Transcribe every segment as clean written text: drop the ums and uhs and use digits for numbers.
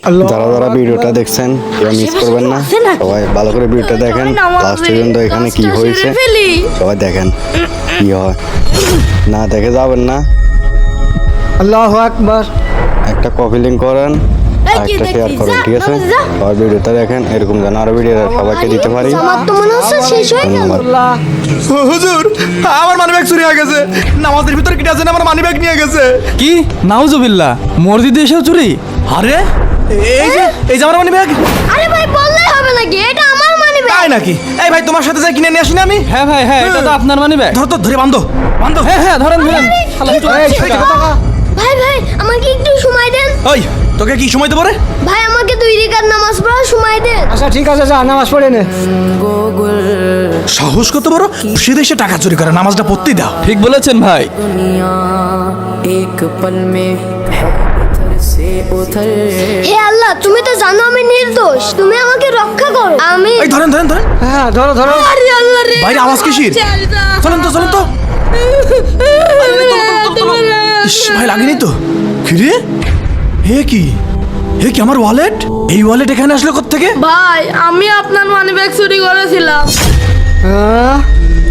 যারা যারা ভিডিওটা দেখছেন কেউ মিস করবেন না, সবাই ভালো করে ভিডিওটা দেখেন লাস্ট পর্যন্ত। এখানে কি হয়েছে সবাই দেখেন, কি হয় না দেখে যাবেন না। আল্লাহু আকবার। একটা কপি লিঙ্ক করেন, একটা শেয়ার করেন, ঠিক আছে? সবাই ভিডিওটা দেখেন, এরকম যেন আরো ভিডিও সবাইকে দিতে পারি। ধন্যবাদ। হুজুর, আমার মানিব্যাগ চুরি হয়ে গেছে। নামাজের ভিতর কি আছে, আমার মানিব্যাগ নিয়ে গেছে। কি নাউজুবিল্লাহ, মসজিদে এসেও চুরি? আরে এই যে আমার মানিব্যাগ। আরে ভাই বললেই হবে নাকি, এটা আমার মানিব্যাগ। তাই নাকি? এই ভাই তোমার সাথে যাই কিনে নিয়ে আসি না আমি। হ্যাঁ ভাই, হ্যাঁ এটা তো আপনার মানি ব্যাগ। ধর তো, ধরে বান্ধো বান্ধো। হ্যাঁ হ্যাঁ ধরেন ধরেন। ভাই ভাই আমাকে একটু সময় দেন। ওই তোকে কি সময় দেবো রে? ভাই আমাকে 2 রাকাত নামাজ পড়ার সময় দেন। আচ্ছা ঠিক আছে, যা নামাজ পড়ে নে। সাহস কত বড়, সে দেশে টাকা চুরি করে, নামাজটা পড়তেই দাও। ঠিক বলেছেন ভাই। एक पल में उधर से उधर হে আল্লাহ, তুমি তো জানো আমি নির্দোষ, তুমি আমাকে রক্ষা করো। আমি এই ধরেন ধরেন ধরেন। হ্যাঁ ধরো ধরো। আরে আল্লাহ রে, বাইরে আওয়াজ কিসের? চলেন তো চলেন তো। ইস, ভাই লাগেনি তো? কি রে? হে কি আমার ওয়ালেট? এই ওয়ালেট এখানে আসলো কোত্থেকে? ভাই আমি আপনার মানিব্যাগ চুরি করেছিলাম। হ্যাঁ,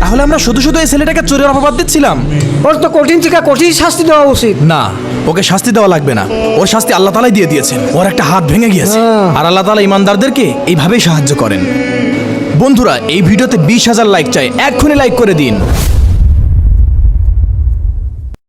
তাহলে আমরা শুধু শুধু এই ছেলেটাকে চোরের অপবাদ দিচ্ছিলাম। ওর তো কঠিন থেকে কঠিন শাস্তি দেওয়া উচিত। না, ওকে শাস্তি দেওয়া লাগবে না। ওর শাস্তি আল্লাহ তাআলাই দিয়ে দিয়েছেন। ওর একটা হাত ভেঙে গিয়েছে, আর আল্লাহ তাআলা ইমানদারদেরকে এইভাবেই সাহায্য করেন। বন্ধুরা, এই ভিডিওতে 20,000 লাইক চাই, এক্ষুনি লাইক করে দিন।